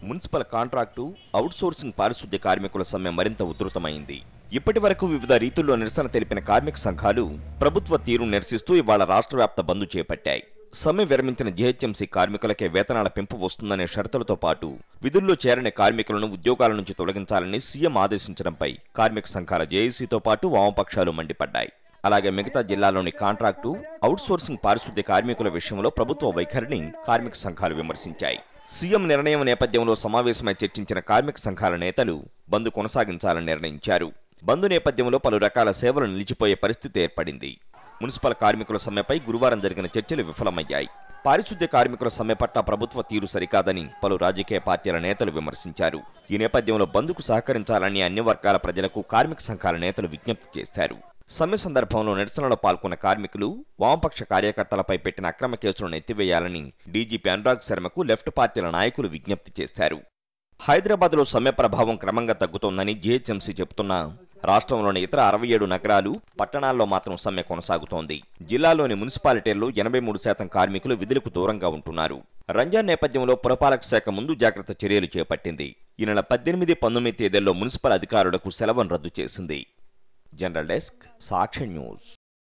Municipal contract, outsourcing పారిశుద్ధ్య కార్మికుల సమ్మె మరింత ఉధృతమైంది. ఇప్పటి వరకు వివిధ రీతుల్లో నిరసన తెలిపిన కార్మిక సంఘాలు ప్రభుత్వ తీరును నిరసిస్తూ ఇవాళ రాష్ట్ర వ్యాప్త బంద్ చేపట్టాయి. సమ్మె విరమించిన జీహెచ్ఎంసీ కార్మికులకే వేతనాల పెంపు వస్తుందనే షరతులతో పాటు విధుల్లో చేరని కార్మికులను ఉద్యోగాల నుంచి తొలగించాలని సీఎం ఆదేశించడంపై కార్మిక సంఘాల జేఏసీతో పాటు వామపక్షాలు మండిపడ్డాయి. అలాగే మిగతా జిల్లాల్లోని కాంట్రాక్టు, అవుట్సోర్సింగ్ పారిశుద్ధ్య కార్మికుల విషయంలో ప్రభుత్వ వైఖరిని కార్మిక సంఘాలు విమర్శించాయి. సీఎం నిర్ణయం నేపథ్యంలో సమావేశమై చర్చించిన కార్మిక సంఘాల నేతలు బంద్ కొనసాగించాలని నిర్ణయించారు. బంద్ నేపథ్యంలో పలు రకాల సేవలు నిలిచిపోయే పరిస్థితి ఏర్పడింది. మున్సిపల్ కార్మికుల సమ్మెపై గురువారం జరిగిన చర్చలు విఫలమయ్యాయి. పారిశుద్ధ్య కార్మికుల సమ్మె పట్ల ప్రభుత్వ తీరు సరికాదని పలు రాజకీయ పార్టీల నేతలు విమర్శించారు. ఈ నేపథ్యంలో బంద్కు సహకరించాలని అన్ని వర్గాల ప్రజలకు కార్మిక సంఘాల నేతలు విజ్ఞప్తి చేశారు. సమ్మె సందర్భంలో నిరసనలో పాల్గొన్న కార్మికులు వామపక్ష కార్యకర్తలపై పెట్టిన అక్రమ కేసులను ఎత్తివేయాలని డీజీపీ అనురాగ్ శర్మకు లెఫ్ట్ పార్టీల నాయకులు విజ్ఞప్తి చేశారు. హైదరాబాద్లో సమ్మె ప్రభావం క్రమంగా తగ్గుతోందని జీహెచ్ఎంసీ చెబుతున్నా రాష్ట్రంలోని ఇతర 67 నగరాలు, పట్టణాల్లో మాత్రం సమ్మె కొనసాగుతోంది. జిల్లాలోని మున్సిపాలిటీల్లో 83% కార్మికులు విధులకు దూరంగా ఉంటున్నారు. రంజాన్ నేపథ్యంలో పురపాలక శాఖ ముందు జాగ్రత్త చర్యలు చేపట్టింది. ఈ నెల 18, 19 తేదీల్లో మున్సిపల్ అధికారులకు సెలవును రద్దు చేసింది. జనరల్ డెస్క్, సాక్షి న్యూస్.